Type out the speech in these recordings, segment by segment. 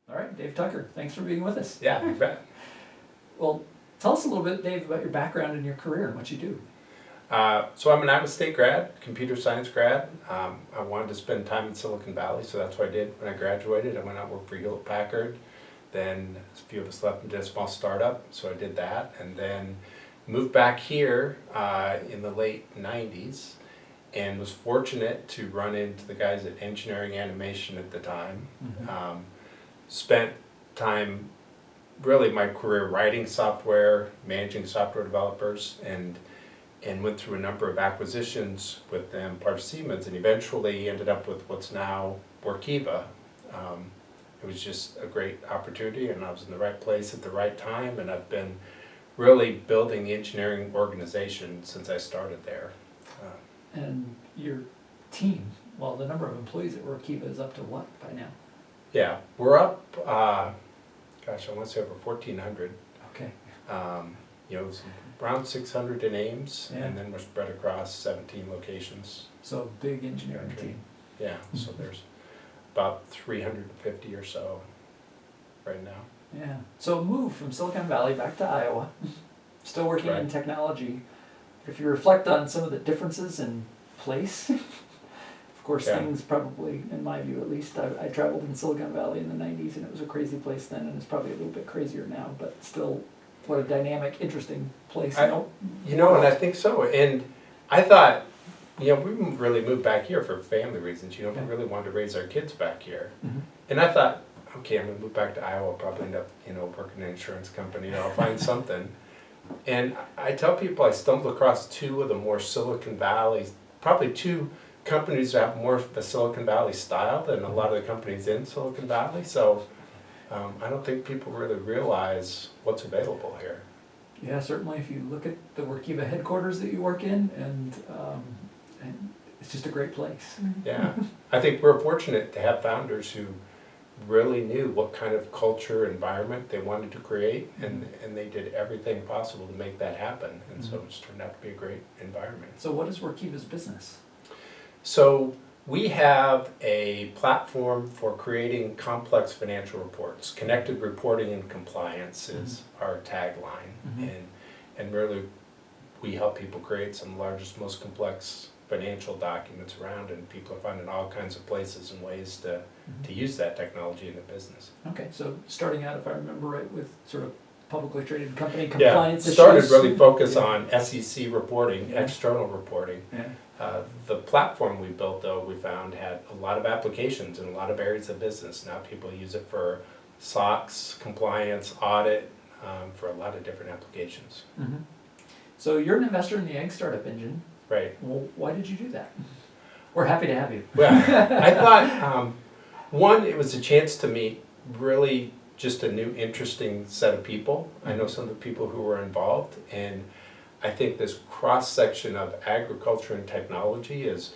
All right, Dave Tucker, thanks for being with us. Yeah, you bet. Well, tell us a little bit, Dave, about your background and your career and what you do. So I'm an Iowa State grad, computer science grad. I wanted to spend time in Silicon Valley, so that's what I did when I graduated. I went out and worked for Hewlett Packard. Then a few of us left and did a small startup, so I did that. And then moved back here in the late 90s and was fortunate to run into the guys at Engineering Animation at the time. Mm-hmm. Spent time, really my career, writing software, managing software developers, and went through a number of acquisitions with them, part of Siemens, and eventually ended up with what's now Workiva. It was just a great opportunity, and I was in the right place at the right time, and I've been really building the engineering organization since I started there. And your team, well, the number of employees at Workiva is up to what by now? Yeah, we're up, I want to say over 1,400. Okay. It's around 600 in Ames, Yeah. and then we're spread across 17 locations. So a big engineering team. Yeah, so there's about 350 or so right now. Yeah. So move from Silicon Valley back to Iowa, still working in Right. technology. If you reflect on some of the differences in place, of course, Yeah. things probably, in my view at least, I traveled in Silicon Valley in the 90s and it was a crazy place then, and it's probably a little bit crazier now, but still, what a dynamic, interesting place. And I think so. And I thought, we really moved back here for family reasons. We really wanted to raise our kids back here. Mhm. And I thought, okay, I'm going to move back to Iowa, I'll probably end up, working in an insurance company, I'll find something. And I tell people I stumbled across two of the more Silicon Valley, probably two companies that have more of the Silicon Valley style than a lot of the companies in Silicon Valley. So I don't think people really realize what's available here. Yeah, certainly if you look at the Workiva headquarters that you work in, and it's just a great place. Yeah, I think we're fortunate to have founders who really knew what kind of culture, environment they wanted to create, and they did everything possible to make that happen. And so it's turned out to be a great environment. So what is Workiva's business? So we have a platform for creating complex financial reports. Connected reporting and compliance is our tagline. Mhm. And really we help people create some of the largest, most complex financial documents around, and people are finding all kinds of places and ways to use that technology in the business. Okay, so starting out, if I remember right, with sort of publicly traded company compliance issues. Started really focus on SEC reporting, external reporting. Yeah. The platform we built, though, we found had a lot of applications in a lot of areas of business. Now people use it for SOX, compliance, audit, for a lot of different applications. Mm-hmm. So you're an investor in the Egg Startup Engine. Right. Well, why did you do that? We're happy to have you. Well, I thought, one, it was a chance to meet really just a new, interesting set of people. I know some of the people who were involved, and I think this cross-section of agriculture and technology is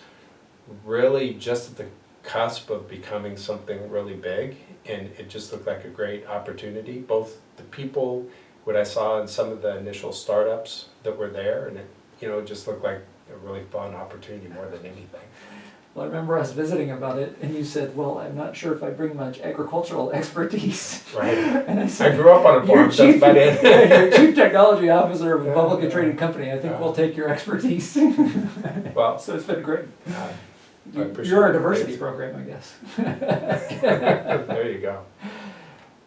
really just at the cusp of becoming something really big, and it just looked like a great opportunity. Both the people, what I saw in some of the initial startups that were there, and it just looked like a really fun opportunity more than anything. Well, I remember us visiting about it, and you said, well, I'm not sure if I bring much agricultural expertise. Right. And I said, I grew up on a farm, that's about it. You're chief technology officer of a publicly traded company. I think we'll take your expertise. Well, so it's been great. I appreciate You're a it. diversity program, I guess. There you go.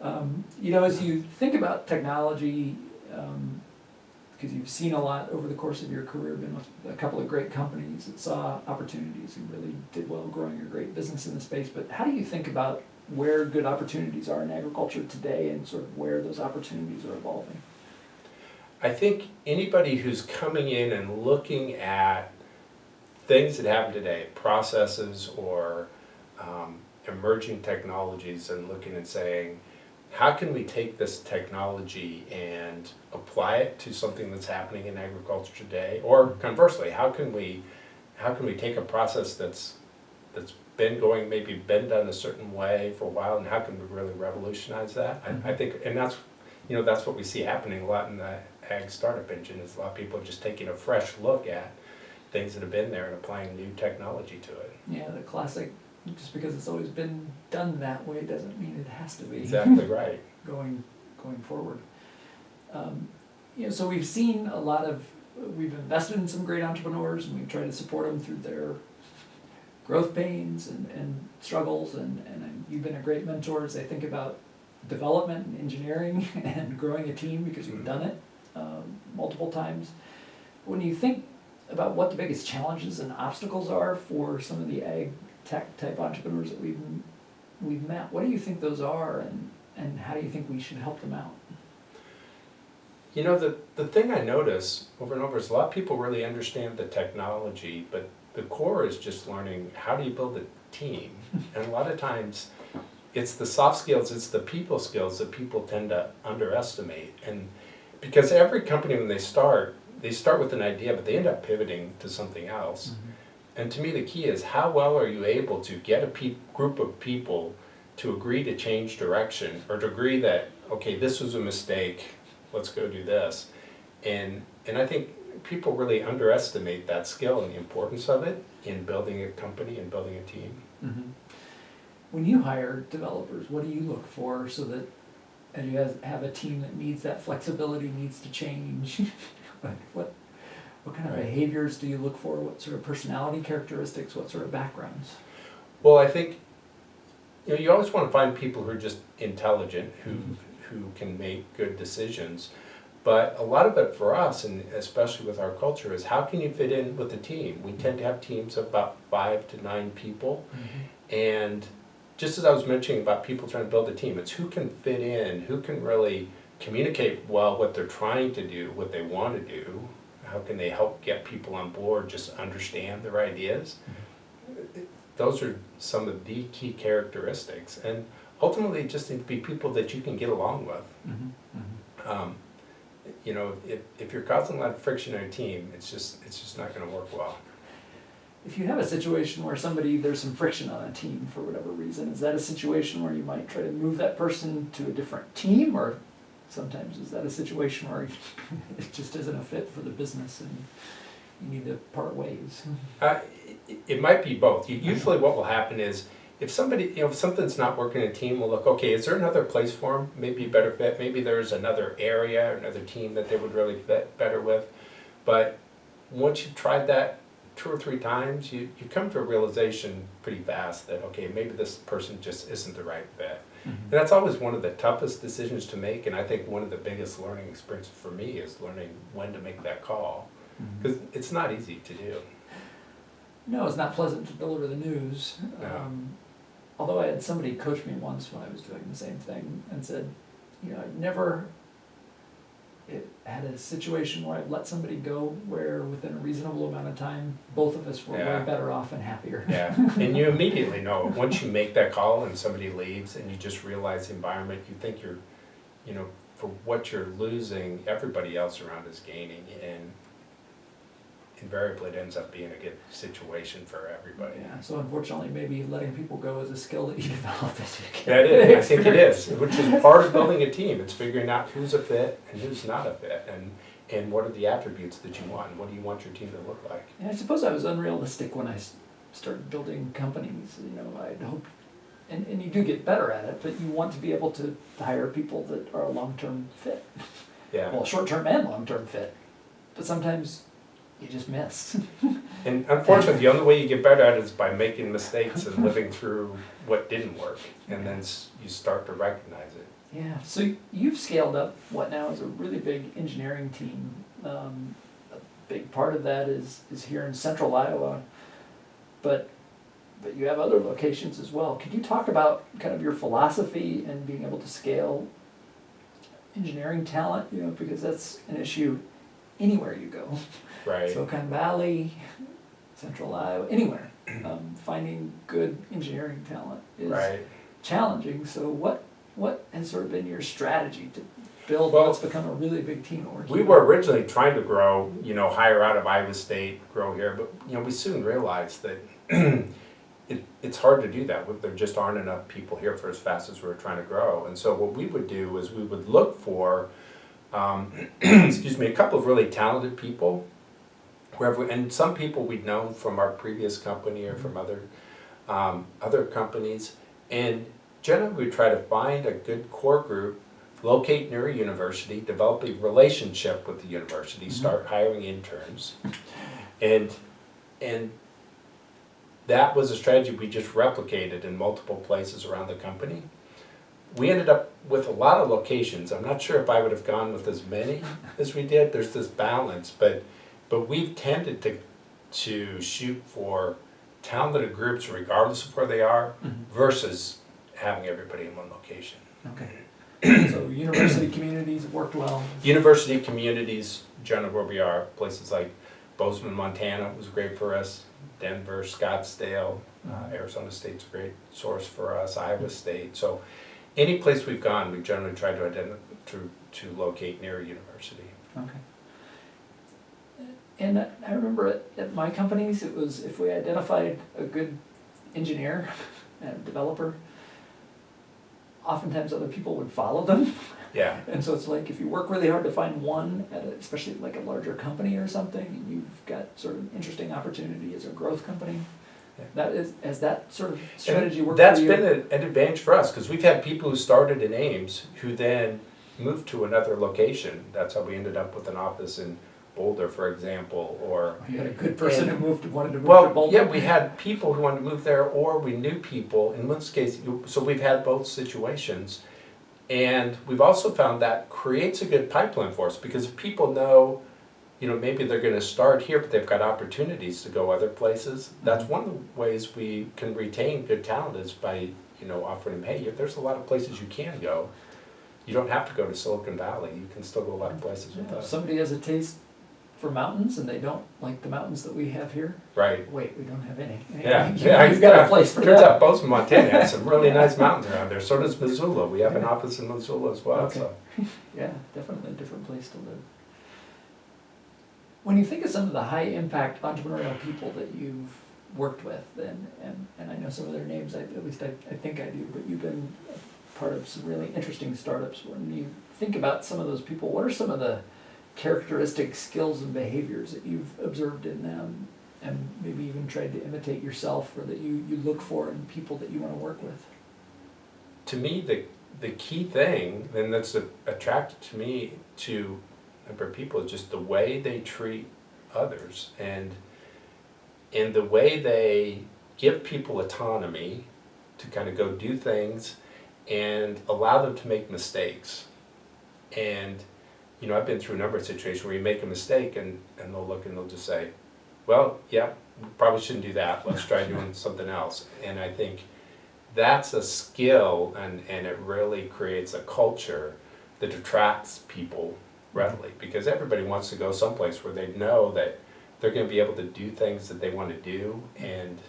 As you think about technology, because you've seen a lot over the course of your career, been with a couple of great companies that saw opportunities and really did well growing a great business in the space, but how do you think about where good opportunities are in agriculture today and sort of where those opportunities are evolving? I think anybody who's coming in and looking at things that happen today, processes or emerging technologies, and looking and saying, how can we take this technology and apply it to something that's happening in agriculture today? Or conversely, how can we take a process that's been going, maybe been done a certain way for a while, and how can we really revolutionize that? I think, and that's what we see happening a lot in the Ag Startup Engine, is a lot of people just taking a fresh look at things that have been there and applying new technology to it. Yeah, the classic just because it's always been done that way doesn't mean it has to be. Exactly right. going forward. So we've seen we've invested in some great entrepreneurs, and we've tried to support them through their growth pains and struggles, and you've been a great mentor as they think about development and engineering and growing a team, because you've done it multiple times. When you think about what the biggest challenges and obstacles are for some of the ag tech type entrepreneurs that we've met, what do you think those are, and how do you think we should help them out? You know, the thing I notice over and over is a lot of people really understand the technology, but the core is just learning how do you build a team. And a lot of times it's the soft skills, it's the people skills that people tend to underestimate. And because every company, when they start with an idea, but they end up pivoting to something else. Mm-hmm. And to me, the key is how well are you able to get a group of people to agree to change direction, or to agree that, okay, this was a mistake, let's go do this. And I think people really underestimate that skill and the importance of it in building a company and building a team. Mm-hmm. When you hire developers, what do you look for so that, and you have a team that needs that flexibility, needs to change? What kind of behaviors do you look for? What sort of personality characteristics? What sort of backgrounds? Well, I think you always want to find people who are just intelligent, who can make good decisions. But a lot of it for us, and especially with our culture, is how can you fit in with the team? We tend to have teams of about 5 to 9 people. Mm-hmm. And just as I was mentioning about people trying to build a team, it's who can fit in, who can really communicate well what they're trying to do, what they want to do. How can they help get people on board, just understand their ideas? Mm-hmm. Those are some of the key characteristics. And ultimately, it just need to be people that you can get along with. Mm-hmm. Mm-hmm. If you're causing a lot of friction in a team, it's just not going to work well. If you have a situation where there's some friction on a team for whatever reason, is that a situation where you might try to move that person to a different team, or sometimes is that a situation where it just isn't a fit for the business and you need to part ways? It might be both. Usually what will happen is, if something's not working in a team, we'll look, okay, is there another place for them? Maybe a better fit. Maybe there's another area, another team that they would really fit better with. But once you've tried that 2 or 3 times, you come to a realization pretty fast that, okay, maybe this person just isn't the right fit. Mm-hmm. And that's always one of the toughest decisions to make, and I think one of the biggest learning experiences for me is learning when to make that call. Because it's not easy to do. No, it's not pleasant to deliver the news. No. Although I had somebody coach me once when I was doing the same thing and said, I've never had a situation where I've let somebody go where within a reasonable amount of time, both of us were way better off and happier. Yeah, and you immediately know, once you make that call and somebody leaves and you just realize the environment, you think for what you're losing, everybody else around is gaining, and invariably it ends up being a good situation for everybody. Yeah, so unfortunately maybe letting people go is a skill that you develop as you get. That is, I think it is, which is part of building a team. It's figuring out who's a fit and who's not a fit, and what are the attributes that you want, and what do you want your team to look like. And I suppose I was unrealistic when I started building companies. I'd hope, and you do get better at it, but you want to be able to hire people that are a long-term fit. Yeah. Well, short-term and long-term fit, but sometimes you just miss. And unfortunately, the only way you get better at it is by making mistakes and living through what didn't work, and then you start to recognize it. Yeah, so you've scaled up what now is a really big engineering team. A big part of that is here in central Iowa, but you have other locations as well. Could you talk about kind of your philosophy in being able to scale engineering talent, because that's an issue anywhere you go. Right. Silicon Valley, Central Iowa, anywhere. Finding good engineering talent is challenging. So what has sort of been your strategy to build what's become a really big team at Workiva? We were originally trying to grow, hire out of Iowa State, grow here, but we soon realized that it's hard to do that. There just aren't enough people here for as fast as we were trying to grow. And so what we would do is we would look for, a couple of really talented people, and some people we'd known from our previous company or from other other companies, and generally we try to find a good core group, locate near a university, develop a relationship with the university, start hiring interns, and that was a strategy we just replicated in multiple places around the company. We ended up with a lot of locations. I'm not sure if I would have gone with as many as we did. There's this balance, but we've tended to shoot for talented groups regardless of where they are versus having everybody in one location. Okay. So university communities have worked well. University communities, generally where we are, places like Bozeman, Montana was great for us. Denver, Scottsdale, Arizona State's a great source for us. Iowa State. So any place we've gone, we've generally tried to identify to locate near a university. Okay. And I remember at my companies, it was if we identified a good engineer and developer, oftentimes other people would follow them. Yeah. And so it's like if you work really hard to find one, especially like a larger company or something, and you've got sort of interesting opportunity as a growth company, has that sort of strategy worked That's for you? been an advantage for us because we've had people who started in Ames who then moved to another location. That's how we ended up with an office in Boulder, for example, or... You had a good person who wanted to move to Well, Boulder? yeah, we had people who wanted to move there, or we knew people. In most cases, so we've had both situations. And we've also found that creates a good pipeline for us because if people know, maybe they're going to start here, but they've got opportunities to go other places. That's one of the ways we can retain good talent is by, offering them, hey, there's a lot of places you can go. You don't have to go to Silicon Valley. You can still go a lot of places with Yeah, if us. somebody has a taste for mountains and they don't like the mountains that we have here, Right. wait, we don't have any. Yeah, You've got a place for Turns that. out Bozeman, Montana has some really nice mountains around there. So does Missoula. We have an office in Missoula as well. Okay. So. Yeah, definitely a different place to live. When you think of some of the high impact entrepreneurial people that you've worked with, and I know some of their names, at least I think I do, but you've been part of some really interesting startups. When you think about some of those people, what are some of the characteristic skills and behaviors that you've observed in them and maybe even tried to imitate yourself or that you look for in people that you want to work with? To me, the key thing, and that's attracted to me to a number of people, is just the way they treat others and the way they give people autonomy to kind of go do things and allow them to make mistakes. And I've been through a number of situations where you make a mistake and they'll look and they'll just say, well, yeah, we probably shouldn't do that. Let's try doing something else. And I think that's a skill and it really creates a culture that attracts people readily because everybody wants to go someplace where they know that they're going to be able to do things that they want to do and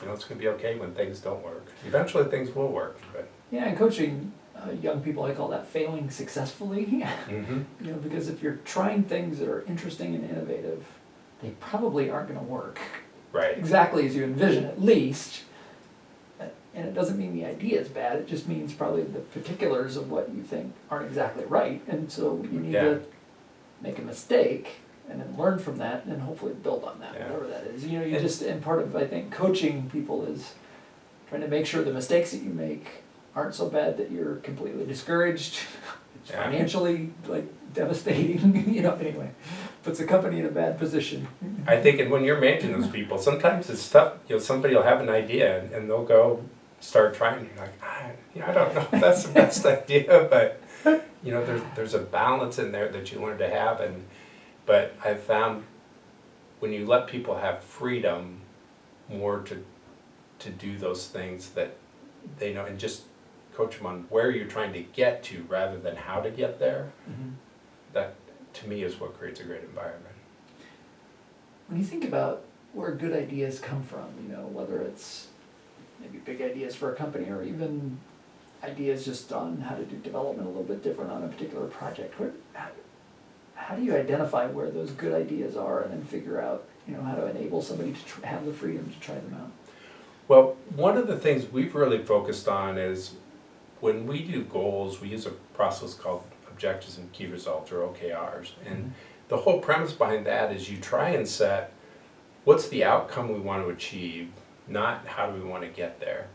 it's going to be okay when things don't work. Eventually things will work. But. Yeah, and coaching young people, I call that failing successfully. Mm-hmm. Because if you're trying things that are interesting and innovative, they probably aren't going to work Right. exactly as you envision, at least. And it doesn't mean the idea is bad. It just means probably the particulars of what you think aren't exactly right. And so you need to make a mistake and then learn from that and then hopefully build on that, whatever that is. And part of, I think, coaching people is trying to make sure the mistakes that you make aren't so bad that you're completely discouraged. It's financially devastating, anyway, puts the company in a bad position. I think, and when you're managing those people, sometimes it's tough. Somebody will have an idea and they'll go start trying. You're like, I don't know if that's the best idea, but there's a balance in there that you learn to have. But I've found when you let people have freedom more to do those things that they know and just coach them on where you're trying to get to rather than how to get there, that to me is what creates a great environment. When you think about where good ideas come from, whether it's maybe big ideas for a company or even ideas just on how to do development a little bit different on a particular project, how do you identify where those good ideas are and then figure out how to enable somebody to have the freedom to try them out? Well, one of the things we've really focused on is when we do goals, we use a process called objectives and key results, or OKRs. And the whole premise behind that is you try and set what's the outcome we want to achieve not how do we want to get there.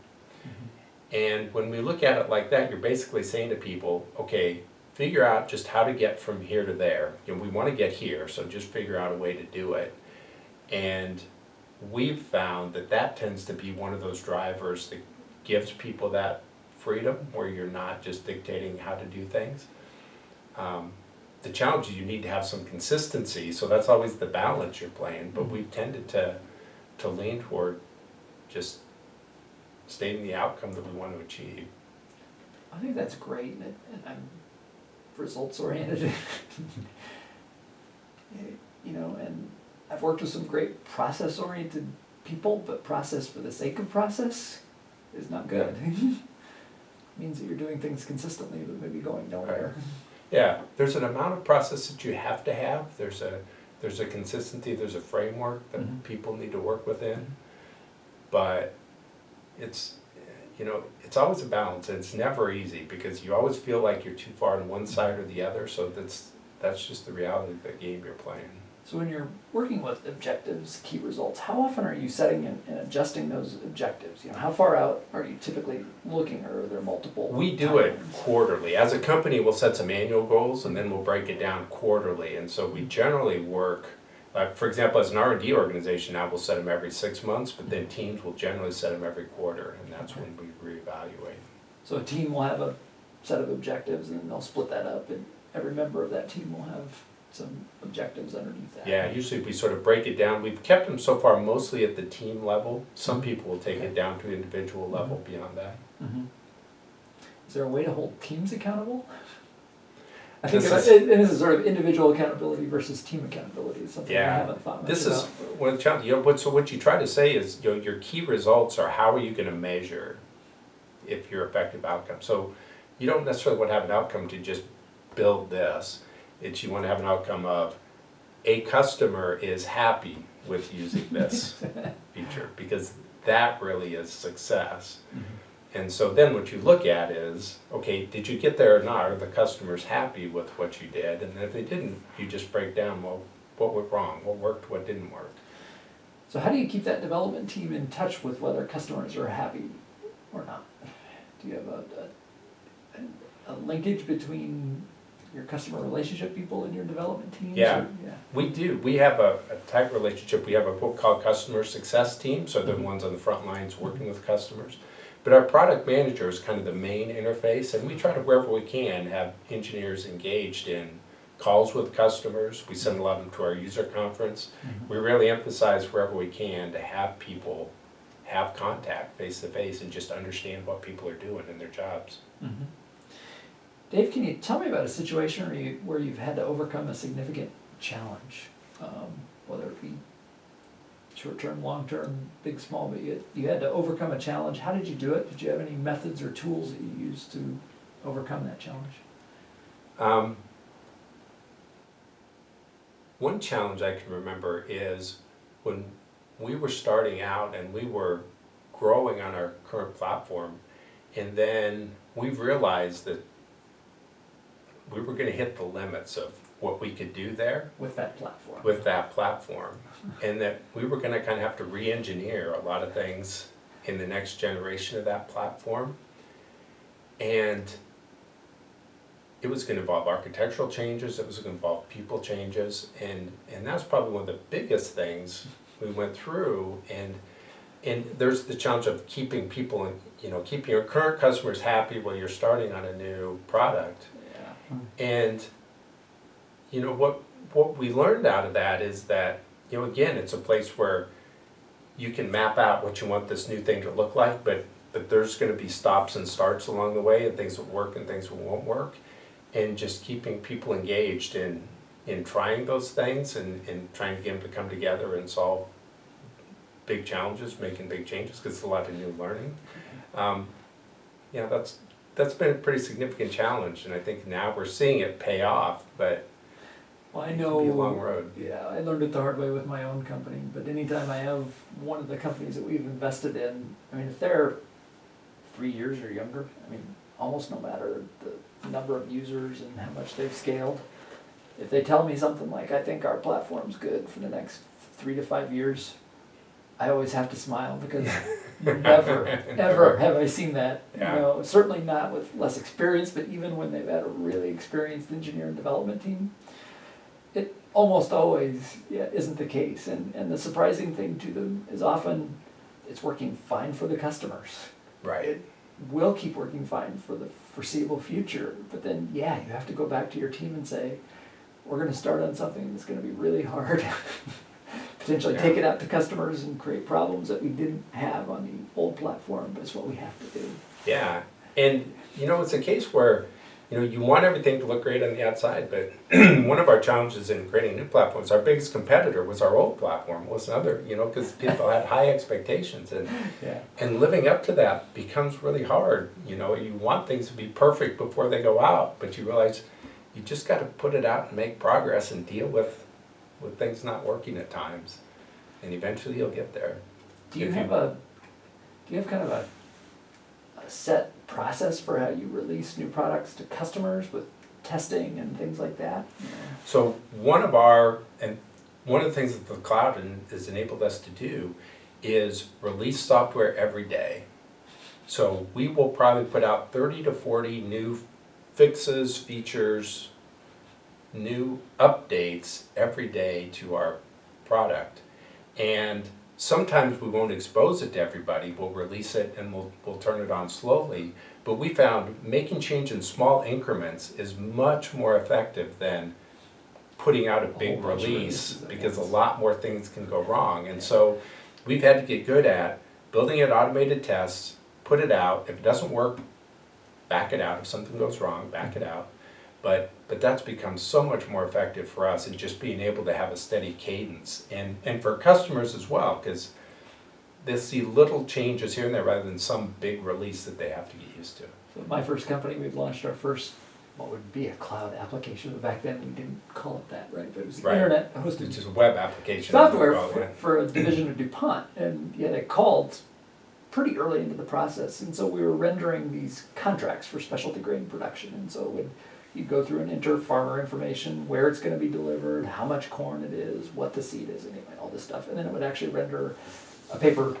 And when we look at it like that, you're basically saying to people, okay, figure out just how to get from here to there. You know, we want to get here, so just figure out a way to do it. And we've found that that tends to be one of those drivers that gives people that freedom where you're not just dictating how to do things. The challenge is you need to have some consistency, so that's always the balance you're playing, but we've tended to lean toward just stating the outcome that we want to achieve. I think that's great, and I'm results oriented. You know, and I've worked with some great process oriented people, but process for the sake of process is not good. Means that you're doing things consistently, but maybe going nowhere. Yeah, there's an amount of process that you have to have. There's a consistency, there's a framework that people need to work within. But it's, you know, it's always a balance, and it's never easy because you always feel like you're too far on one side or the other, so that's just the reality of the game you're playing. So when you're working with objectives, key results, how often are you setting and adjusting those objectives? You know, how far out are you typically looking, or are there multiple? We do it quarterly. As a company, we'll set some annual goals and then we'll break it down quarterly. And so we generally work, for example, as an R&D organization now, we'll set them every 6 months, but then teams will generally set them every quarter, and that's when we reevaluate. So a team will have a set of objectives, and then they'll split that up, and every member of that team will have some objectives underneath that. Yeah, usually we sort of break it down. We've kept them so far mostly at the team level. Some people will take it down to individual level beyond that. Is there a way to hold teams accountable? I think This and this is sort of individual accountability versus team accountability. It's something I haven't thought much This about. is one challenge. You know, so what you try to say is, you know, your key results are how are you going to measure if your effective outcome. So you don't necessarily want to have an outcome to just build this. It's you want to have an outcome of a customer is happy with using this feature, because that really is success. And so then what you look at is, okay, did you get there or not? Are the customers happy with what you did? And if they didn't, you just break down, well, what went wrong? What worked? What didn't work? So how do you keep that development team in touch with whether customers are happy or not? Do you have a linkage between your customer relationship people and your development teams? Yeah, we do. We have a tight relationship. We have a book called Customer Success Team, so they're the ones on the front lines working with customers. But our product manager is kind of the main interface, and we try to, wherever we can, have engineers engaged in calls with customers. We send a lot of them to our user conference. We really emphasize wherever we can to have people have contact face to face and just understand what people are doing in their jobs. Dave, can you tell me about a situation where you've had to overcome a significant challenge, whether it be short-term, long-term, big, small, but you had to overcome a challenge. How did you do it? Did you have any methods or tools that you used to overcome that challenge? One challenge I can remember is when we were starting out and we were growing on our current platform, and then we realized that we were going to hit the limits of what we could do there with that platform. And that we were going to kind of have to re-engineer a lot of things in the next generation of that platform. And it was going to involve architectural changes, it was going to involve people changes, and that's probably one of the biggest things we went through. And there's the challenge of keeping people, keeping your current customers happy while you're starting on a new product. And what we learned out of that is that, again, it's a place where you can map out what you want this new thing to look like, but there's going to be stops and starts along the way, and things will work and things won't work. And just keeping people engaged in trying those things and trying to get them to come together and solve big challenges, making big changes, because it's a lot of new learning. That's been a pretty significant challenge, and I think now we're seeing it pay off, but I it know, can be a long road. Yeah, I learned it the hard way with my own company, but anytime I have one of the companies that we've invested in, if they're 3 years or younger, almost no matter the number of users and how much they've scaled, if they tell me something like, I think our platform's good for the next 3 to 5 years, I always have to smile because never, ever have I seen that. Yeah. You know, certainly not with less experience, but even when they've had a really experienced engineer and development team, it almost always isn't the case. And the surprising thing to them is often it's working fine for the customers. Right. It will keep working fine for the foreseeable future, but then, you have to go back to your team and say, we're gonna start on something that's gonna be really hard. Potentially take it out to customers and create problems that we didn't have on the old platform, but it's what we have to do. Yeah, and it's a case where you want everything to look great on the outside, but one of our challenges in creating new platforms, our biggest competitor was our old platform, was another, because people had high expectations, and living up to that becomes really hard. You want things to be perfect before they go out, but you realize you just got to put it out and make progress and deal with things not working at times, and eventually you'll get there. Do you have kind of a set process for how you release new products to customers with testing and things like that? So one of the things that the cloud has enabled us to do is release software every day. So we will probably put out 30 to 40 new fixes, features, new updates every day to our product. And sometimes we won't expose it to everybody. We'll release it and we'll turn it on slowly. But we found making change in small increments is much more effective than putting out a big release, because a lot more things can go wrong. And so we've had to get good at building in automated tests, put it out. If it doesn't work, back it out. If something goes wrong, back it out. But that's become so much more effective for us in just being able to have a steady cadence, and for customers as well, because they see little changes here and there rather than some big release that they have to get used to. So my first company, we launched our first, what would be a cloud application, but back then we didn't call it that, right? But it was internet hosted. It's just a web application. Software for a division of DuPont, and they called pretty early into the process, and so we were rendering these contracts for specialty grain production, and so you'd go through and enter farmer information, where it's going to be delivered, how much corn it is, what the seed is, anyway, all this stuff, and then it would actually render a paper,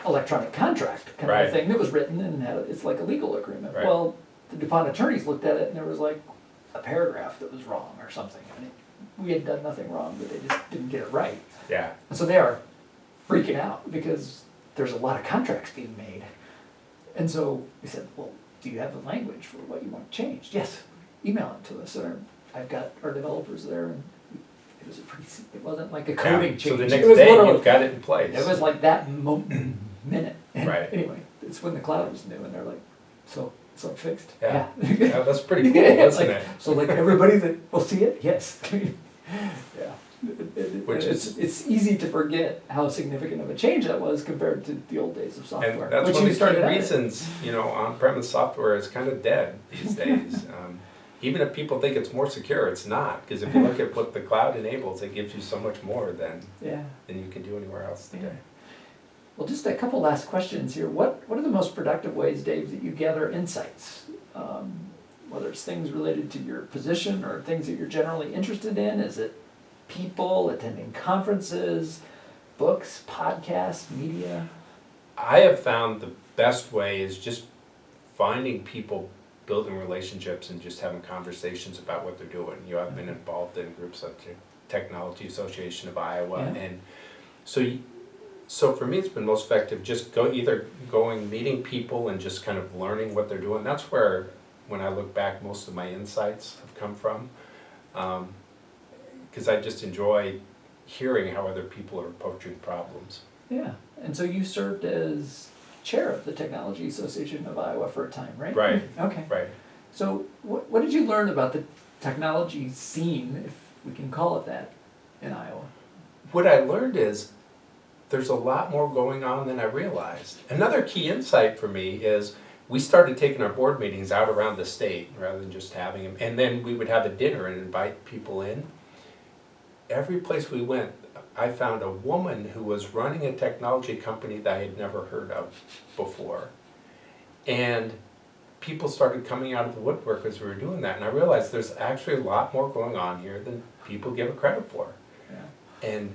electronic contract kind of a thing that was written and it's like a legal agreement. Right. Well, the DuPont attorneys looked at it and there was like a paragraph that was wrong or something. I mean, we had done nothing wrong, but they just didn't get it right. Yeah. And so they are freaking out because there's a lot of contracts being made. And so we said, well, do you have the language for what you want changed? Yes, email it to us. And I've got our developers there, and it wasn't like a coding change. So the next day you've got it in place. It was like that minute. And right. Anyway, it's when the cloud was new, and they're like, so fixed. Yeah. Yeah, that's pretty cool, isn't it? So like everybody that will see it, yes. Yeah. It's easy to forget how significant of a change that was compared to the old days of software. And that's one of the key reasons, on-premise software is kind of dead these days. Even if people think it's more secure, it's not. Because if you look at what the cloud enables, it gives you so much more than you can do anywhere else today. Yeah. Well, just a couple last questions here. What are the most productive ways, Dave, that you gather insights? Whether it's things related to your position or things that you're generally interested in? Is it people, attending conferences, books, podcasts, media? I have found the best way is just finding people, building relationships, and just having conversations about what they're doing. I've been involved in groups like the Technology Association of Iowa, and so for me it's been most effective just meeting people and just kind of learning what they're doing. That's where, when I look back, most of my insights have come from. Because I just enjoy hearing how other people are approaching problems. Yeah, and so you served as chair of the Technology Association of Iowa for a time, right? Right. Okay. Right. So what did you learn about the technology scene, if we can call it that, in Iowa? What I learned is there's a lot more going on than I realized. Another key insight for me is we started taking our board meetings out around the state rather than just having them, and then we would have a dinner and invite people in. Every place we went, I found a woman who was running a technology company that I had never heard of before. And people started coming out of the woodwork as we were doing that. And I realized there's actually a lot more going on here than people give it credit for. Yeah. And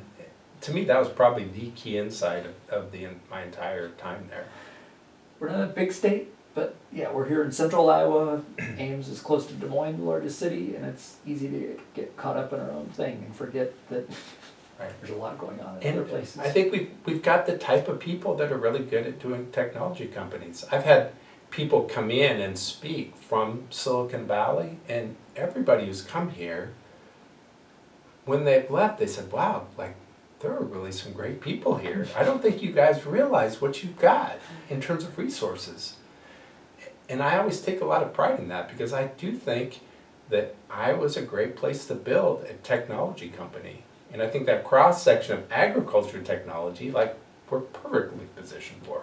to me, that was probably the key insight of my entire time there. We're not a big state, but yeah, we're here in central Iowa. Ames is close to Des Moines, the largest city, and it's easy to get caught up in our own thing and forget that Right. there's a lot going on in And other places. I think we've got the type of people that are really good at doing technology companies. I've had people come in and speak from Silicon Valley, and everybody who's come here, when they've left, they said, wow, like, there are really some great people here. I don't think you guys realize what you've got in terms of resources. And I always take a lot of pride in that, because I do think that Iowa's a great place to build a technology company. And I think that cross-section of agriculture technology, like, we're perfectly positioned for.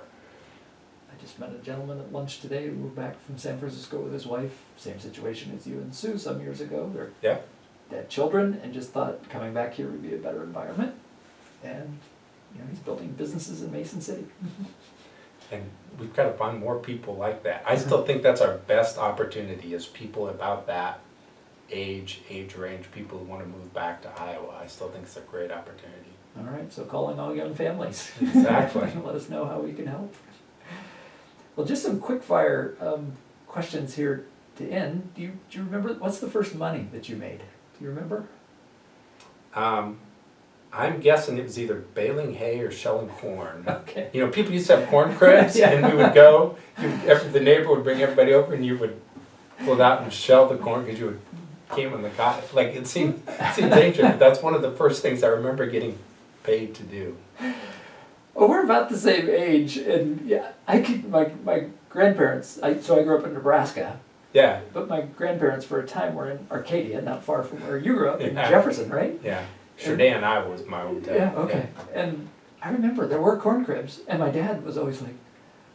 I just met a gentleman at lunch today who moved back from San Francisco with his wife. Same situation as you and Sue some years ago. Yeah. They had children and just thought coming back here would be a better environment. And he's building businesses in Mason City. And we've got to find more people like that. I still think that's our best opportunity, is people about that age range, people who want to move back to Iowa. I still think it's a great opportunity. All right, so calling all young families. Exactly. Let us know how we can help. Well, just some quick fire questions here to end. Do you remember, what's the first money that you made? Do you remember? I'm guessing it was either baling hay or shelling corn. Okay. People used to have corn cribs, Yeah. and we would go, the neighbor would bring everybody over, and you would pull it out and shell the corn, because you would came on the cottage. Like, it seemed dangerous, but that's one of the first things I remember getting paid to do. Well, we're about the same age, and yeah, my grandparents, so I grew up in Nebraska, Yeah, but my grandparents for a time were in Arcadia, not far from where you grew up, in Yeah. Jefferson, right? yeah. Sheridan, Iowa was my hometown. Yeah, okay. And I remember there were corn cribs, and my dad was always like,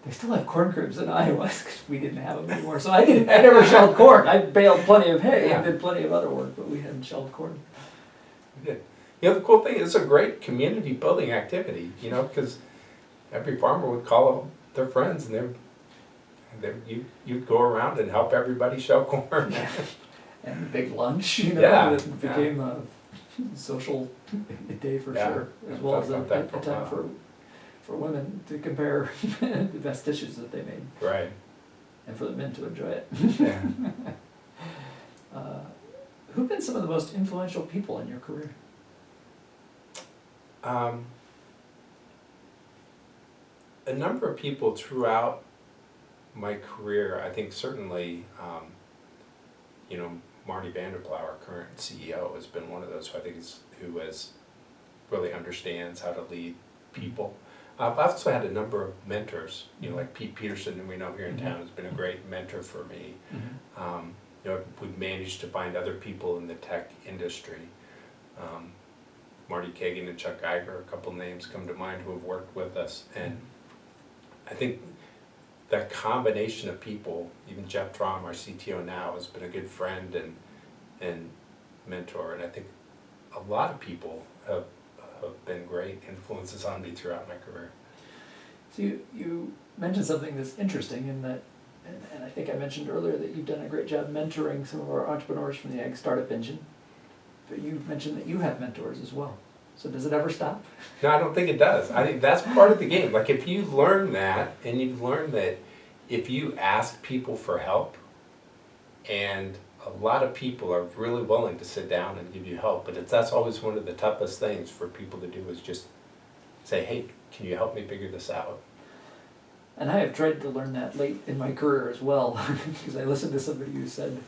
they still have corn cribs in Iowa, because we didn't have them anymore. So I never shelled corn. I baled plenty of hay and did plenty of other work, but we hadn't shelled corn. We did. The cool thing is, it's a great community building activity, because every farmer would call their friends, and you'd go around and help everybody shell corn. And a big lunch, Yeah, that became a social day for Yeah. sure, as well as a That for a time while. for women to compare the best dishes that they made, Right. and for the men to enjoy it. Yeah. Who've been some of the most influential people in your career? A number of people throughout my career. I think certainly, Marty Vanderplow, our current CEO, has been one of those who really understands how to lead people. I've also had a number of mentors, like Pete Peterson, who we know here in town, has been a great mentor for me. We've managed to find other people in the tech industry. Marty Kagan and Chuck Geiger, a couple names come to mind who have worked with us. And I think that combination of people, even Jeff Traum, our CTO now, has been a good friend and mentor. And I think a lot of people have been great influences on me throughout my career. So you mentioned something that's interesting in that, and I think I mentioned earlier that you've done a great job mentoring some of our entrepreneurs from the Ag Startup Engine, but you mentioned that you have mentors as well. So does it ever stop? No, I don't think it does. I think that's part of the game. Like, if you learn that, and you learn that if you ask people for help, and a lot of people are really willing to sit down and give you help, but that's always one of the toughest things for people to do, is just say, hey, can you help me figure this out? And I have tried to learn that late in my career as well, because I listened to somebody who said,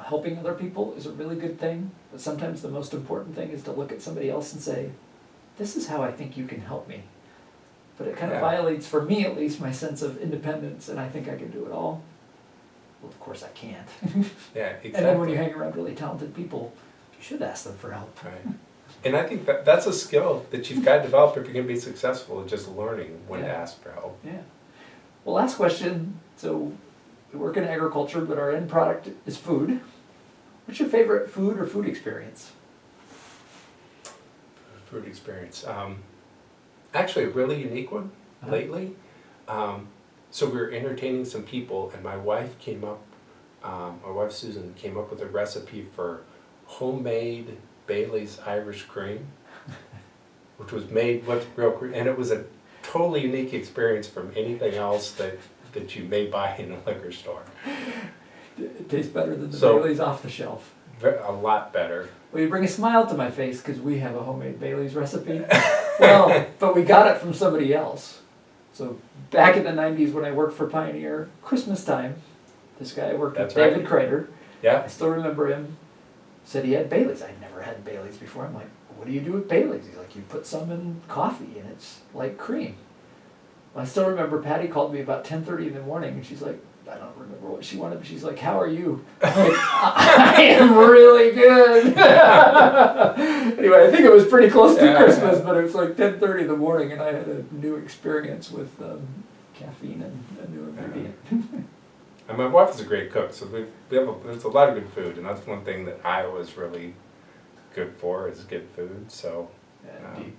helping other people is a really good thing, but sometimes the most important thing is to look at somebody else and say, this is how I think you can help me. But it kind of violates, for me at least, my sense of independence, and I think I can do it all. Well, of course I can't. Yeah, exactly. And then when you hang around really talented people, you should ask them for help. Right. And I think that's a skill that you've got to develop if you're going to be successful, just learning when to ask for help. Yeah. Well, last question. So we work in agriculture, but our end product is food. What's your favorite food or food experience? Food experience. Actually, a really unique one lately. So we were entertaining some people, and my wife Susan came up with a recipe for homemade Bailey's Irish Cream, which was made with real cream, and it was a totally unique experience from anything else that you may buy in a liquor store. It tastes better than the So- Bailey's off the shelf. A lot better. Well, you bring a smile to my face because we have a homemade Bailey's recipe. Well, but we got it from somebody else. So back in the 90s when I worked for Pioneer, Christmas time, this guy I worked That's with, right. David Kreider, Yeah. I still remember him, said he had Bailey's. I'd never had Bailey's before. I'm like, what do you do with Bailey's? He's like, you put some in coffee and it's like cream. Well, I still remember Patty called me about 10:30 in the morning and she's like, I don't remember what she wanted, but she's like, how are you? I'm like, I am really good. Anyway, I think it was pretty close to Christmas, but it was like 10:30 in the morning and I had a new experience with caffeine and a new ingredient. And my wife is a great cook, so there's a lot of good food, and that's one thing that Iowa's really good for is good food. So, Yeah, indeed.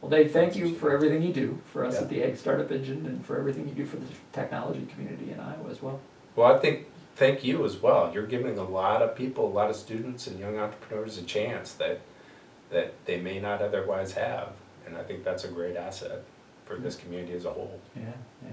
Well, Dave, thank you for everything you do for us Yeah. at the Ag Startup Engine and for everything you do for the technology community in Iowa as well. well, I think thank you as well. You're giving a lot of people, a lot of students and young entrepreneurs a chance that they may not otherwise have, and I think that's a great asset for this community as a whole. Yeah, yeah.